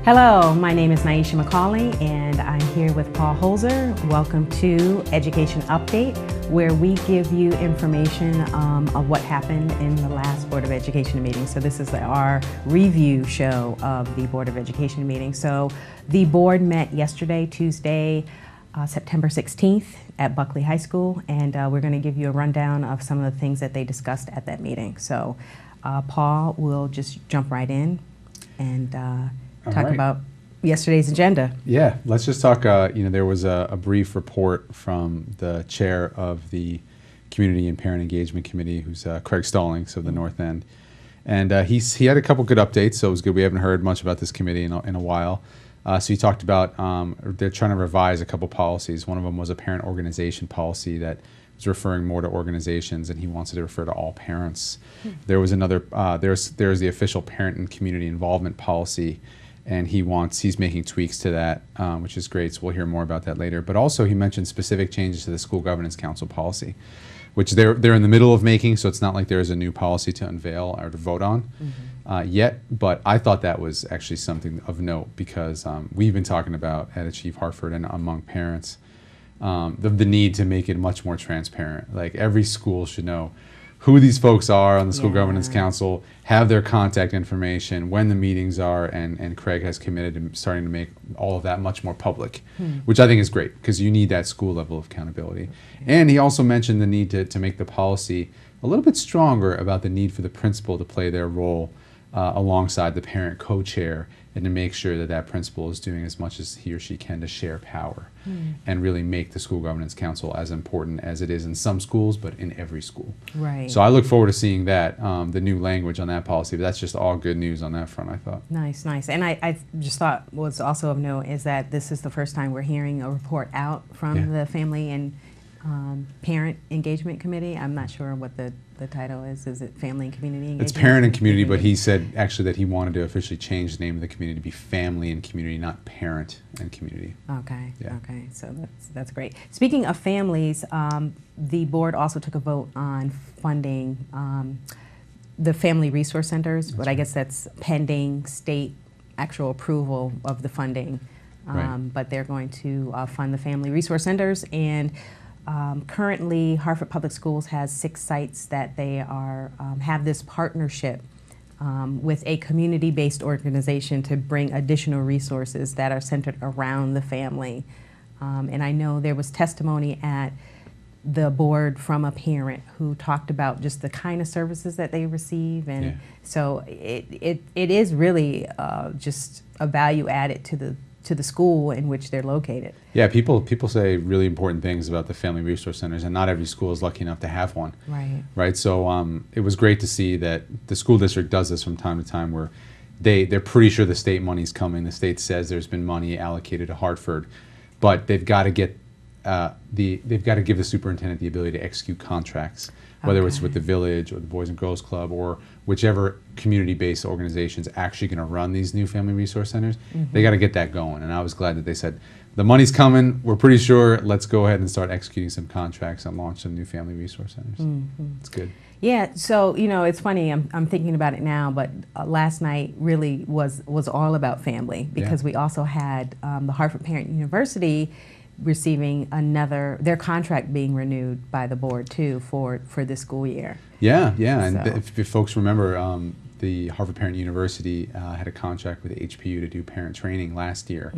Hello, my name is Nyesha McCauley and I'm here with Paul Holzer. Welcome to Education Update, where we give you information of what happened in the last Board of Education meeting. So this is our review show of the Board of Education meeting. So the board met yesterday, Tuesday, September 16th at Buckley High School, and we're going to give you a rundown of some of the things that they discussed at that meeting. So Paul will just jump right in and talk about yesterday's agenda. Yeah, let's just talk, there was a brief report from the chair of the Community and Parent Engagement Committee, who's Craig Stallings of the North End. And he had a couple good updates, so it was good. We haven't heard much about this committee in a while. So he talked about they're trying to revise a couple policies. One of them was a parent organization policy that was referring more to organizations, and he wants it to refer to all parents. There was another, there's the official parent and community involvement policy, and he's making tweaks to that, which is great, so we'll hear more about that later. But also he mentioned specific changes to the School Governance Council policy, which they're in the middle of making, so it's not like there's a new policy to unveil or to vote on yet, but I thought that was actually something of note because we've been talking about at Achieve Hartford and among parents the need to make it much more transparent. Like every school should know who these folks are on the School Governance Council, have their contact information, when the meetings are, and Craig has committed to starting to make all of that much more public, which I think is great because you need that school level of accountability. And he also mentioned the need to make the policy a little bit stronger about the need for the principal to play their role alongside the parent co-chair, and to make sure that that principal is doing as much as he or she can to share power and really make the School Governance Council as important as it is in some schools, but in every school. Right. So I look forward to seeing that, the new language on that policy, but that's just all good news on that front, I thought. Nice, nice. And I just thought what's also of note is that this is the first time we're hearing a report out from the Family and Parent Engagement Committee. I'm not sure what the title is. Is it Family and Community Engagement? It's Parent and Community, but he said actually that he wanted to officially change the name of the community to be Family and Community, not Parent and Community. Okay, Yeah. okay, so that's great. Speaking of families, the board also took a vote on funding the Family Resource Centers, but I guess that's pending state actual approval of the funding. But they're going to fund the Family Resource Centers, and currently, Hartford Public Schools has 6 sites that they are have this partnership with a community-based organization to bring additional resources that are centered around the family. And I know there was testimony at the board from a parent who talked about just the kind of services that they receive, and so it is really just a value added to the school in which they're located. Yeah, people say really important things about the Family Resource Centers, and not every school is lucky enough to have one. Right. So it was great to see that the school district does this from time to time, where they're pretty sure the state money's coming. The state says there's been money allocated to Hartford, but they've got to get they've got to give the superintendent the ability to execute contracts, whether it's with the village or the Boys and Girls Club or whichever community-based organization is actually going to run these new Family Resource Centers. They got to get that going, and I was glad that they said, the money's coming, we're pretty sure, let's go ahead and start executing some contracts and launch some new Family Resource Centers. It's good. Yeah, so, it's funny, I'm thinking about it now, but last night really was all about family, because we also had the Hartford Parent University receiving their contract being renewed by the board too for this school year. Yeah, and if folks remember, the Hartford Parent University had a contract with HPU to do parent training last year.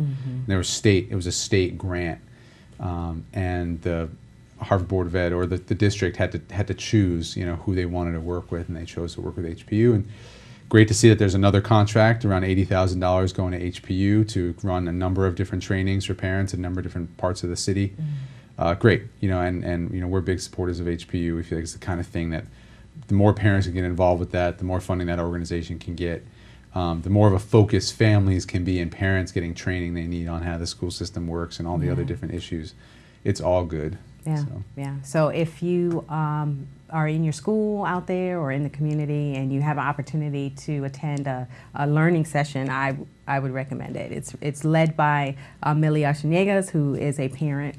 There was it was a state grant, and the Hartford Board of Ed, or the district had to choose who they wanted to work with, and they chose to work with HPU. And great to see that there's another contract around $80,000 going to HPU to run a number of different trainings for parents in a number of different parts of the city. Great, and we're big supporters of HPU. We feel like it's the kind of thing that the more parents can get involved with that, the more funding that organization can get, the more of a focus families can be in parents getting training they need on how the school system works and all the other different issues. It's all good. So if you are in your school out there or in the community and you have an opportunity to attend a learning session, I would recommend it. It's led by Millie Arceniegas, who is a parent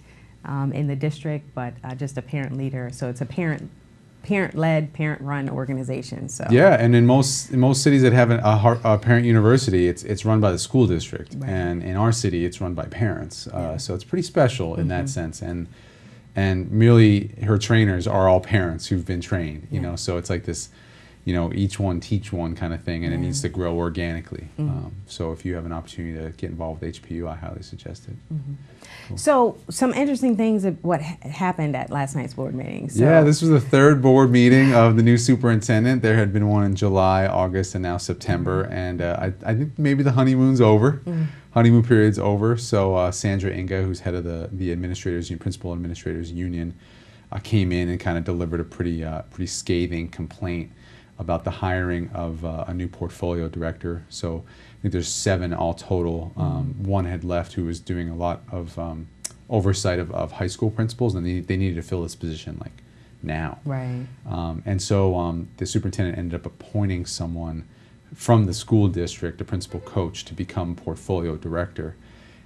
in the district, but just a parent leader. So it's a parent parent-led, parent-run organization. So yeah, and in most cities that have a parent university, it's run by the school district, Right. and in our city, it's run by parents. Yeah. So it's pretty special in that sense, and merely her trainers are all parents who've been trained. You know, so it's like this, you know, each one teach one kind of thing, and it needs to grow organically. So if you have an opportunity to get involved with HPU, I highly suggest it. Cool. So some interesting things of what happened at last night's board meeting. So, Yeah, this was the third board meeting of the new superintendent. There had been one in July, August, and now September. And I think maybe the honeymoon's over. Honeymoon period's over. So Sandra Inga, who's head of the administrators, principal administrators union, came in and kind of delivered a pretty scathing complaint about the hiring of a new portfolio director. So I think there's 7 all total. One had left who was doing a lot of oversight of high school principals, and they needed to fill this position like now. Right. And so the superintendent ended up appointing someone from the school district, a principal coach, to become portfolio director.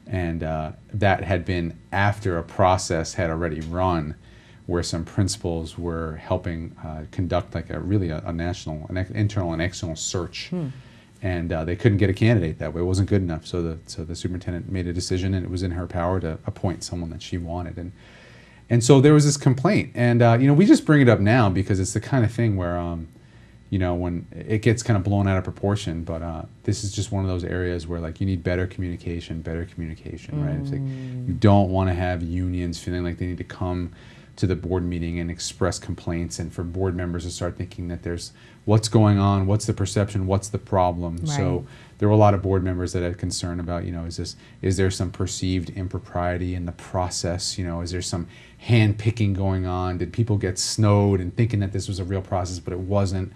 And that had been after a process had already run, where some principals were helping conduct like a national, an internal and external search. And they couldn't get a candidate that way. It wasn't good enough. So the superintendent made a decision, and it was in her power to appoint someone that she wanted. And so there was this complaint. And you know, we just bring it up now because it's the kind of thing where you know, when it gets kind of blown out of proportion, but this is just one of those areas where like you need better communication, right? It's like you don't want to have unions feeling like they need to come to the board meeting and express complaints, and for board members to start thinking that there's what's going on, what's the perception, what's the problem. Right. So there were a lot of board members that had concern about, you know, is there some perceived impropriety in the process? You know, is there some hand picking going on? Did people get snowed and thinking that this was a real process, but it wasn't?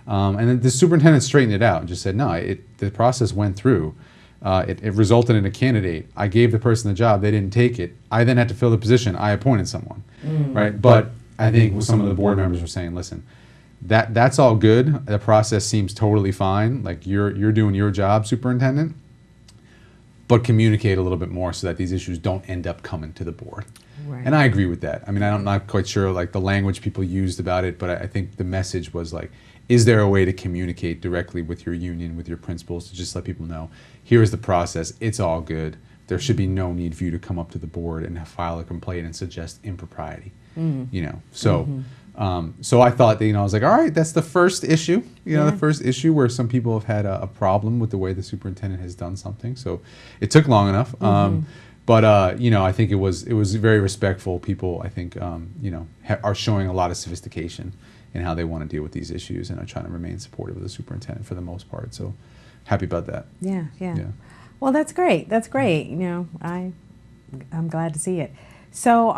And then the superintendent straightened it out and just said, no, the process went through. It resulted in a candidate. I gave the person the job. They didn't take it. I then had to fill the position. I appointed someone, right? But I think some of the board members were saying, listen, that's all good. The process seems totally fine. Like you're doing your job, superintendent, but communicate a little bit more so that these issues don't end up coming to the board. Right. And I agree with that. I mean, I'm not quite sure like the language people used about it, but I think the message was like, is there a way to communicate directly with your union, with your principals, to just let people know, here's the process, it's all good. There should be no need for you to come up to the board and file a complaint and suggest impropriety. You know, so so I thought that, you know, I was like, all right, that's the first issue, you know, the first issue where some people have had a problem with the way the superintendent has done something. So it took long enough. But you know, I think it was very respectful. People, I think, you know, are showing a lot of sophistication in how they want to deal with these issues, and are trying to remain supportive of the superintendent for the most part. So happy about that. Yeah. Well, that's great. That's great. You know, I'm glad to see it. So,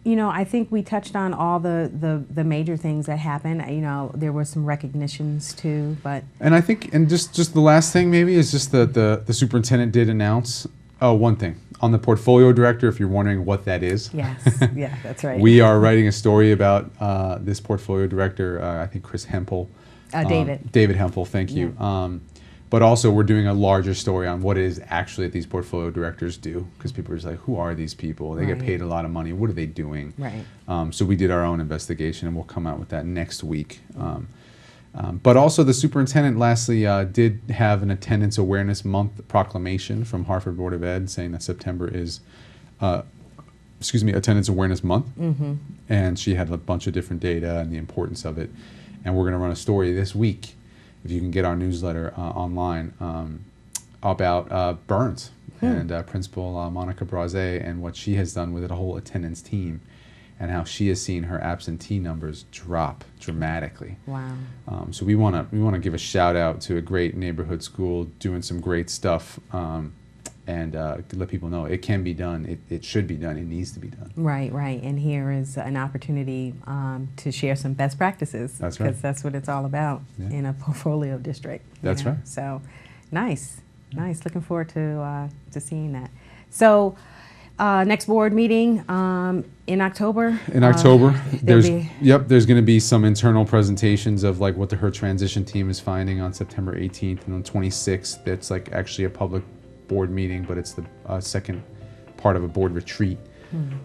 you know, I think we touched on all the major things that happened. You know, there were some recognitions too, but. And I think, and just the last thing maybe is just the superintendent did announce, one thing. On the portfolio director, if you're wondering what that is. Yes, yeah, that's right. We are writing a story about this portfolio director, I think Chris Hempel. David Hempel, thank you. But also we're doing a larger story on what it is actually that these portfolio directors do, because people are just like, who are these people? They get paid a lot of money. What are they doing? Right. So we did our own investigation, and we'll come out with that next week. But also the superintendent, lastly, did have an Attendance Awareness Month proclamation from Hartford Board of Ed saying that September is, Attendance Awareness Month. And she had a bunch of different data and the importance of it. And we're going to run a story this week, if you can get our newsletter online, about Burns and Principal Monica Braze and what she has done with a whole attendance team, and how she has seen her absentee numbers drop dramatically. Wow. So we want to give a shout out to a great neighborhood school doing some great stuff, and let people know it can be done. It should be done. It needs to be done. Right. And here is an opportunity to share some best practices. That's right. Because that's what it's all about in a portfolio district. That's right. So, nice. Looking forward to seeing that. So. Next board meeting in October. In October, there's going to be some internal presentations of like what her transition team is finding on September 18th and on 26th. That's like actually a public board meeting, but it's the second part of a board retreat.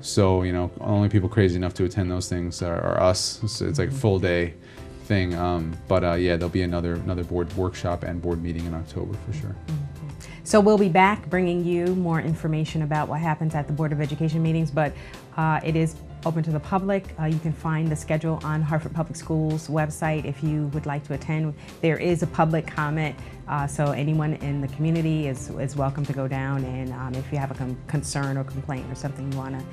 So, you know, only people crazy enough to attend those things are us. So it's like a full day thing. Yeah, there'll be another board workshop and board meeting in October for sure. So we'll be back bringing you more information about what happens at the Board of Education meetings, but it is open to the public. You can find the schedule on Hartford Public Schools website if you would like to attend. There is a public comment, so anyone in the community is welcome to go down, and if you have a concern or complaint or something you want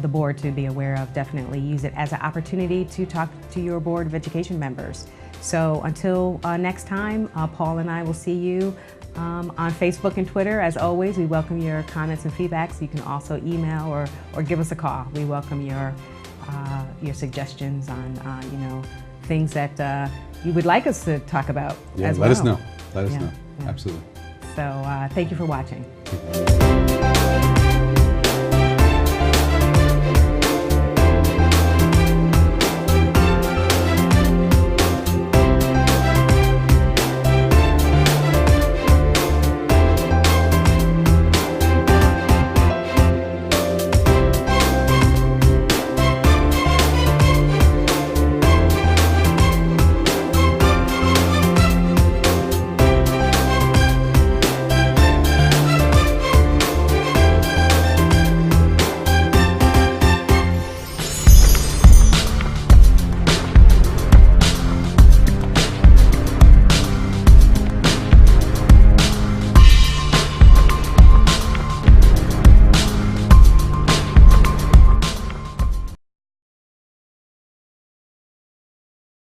the board to be aware of, definitely use it as an opportunity to talk to your Board of Education members. So until next time, Paul and I will see you on Facebook and Twitter. As always, we welcome your comments and feedbacks. You can also email or give us a call. We welcome your suggestions on you know, things that you would like us to talk about as well. Let us know. Let us know. Yeah. Absolutely. So thank you for watching.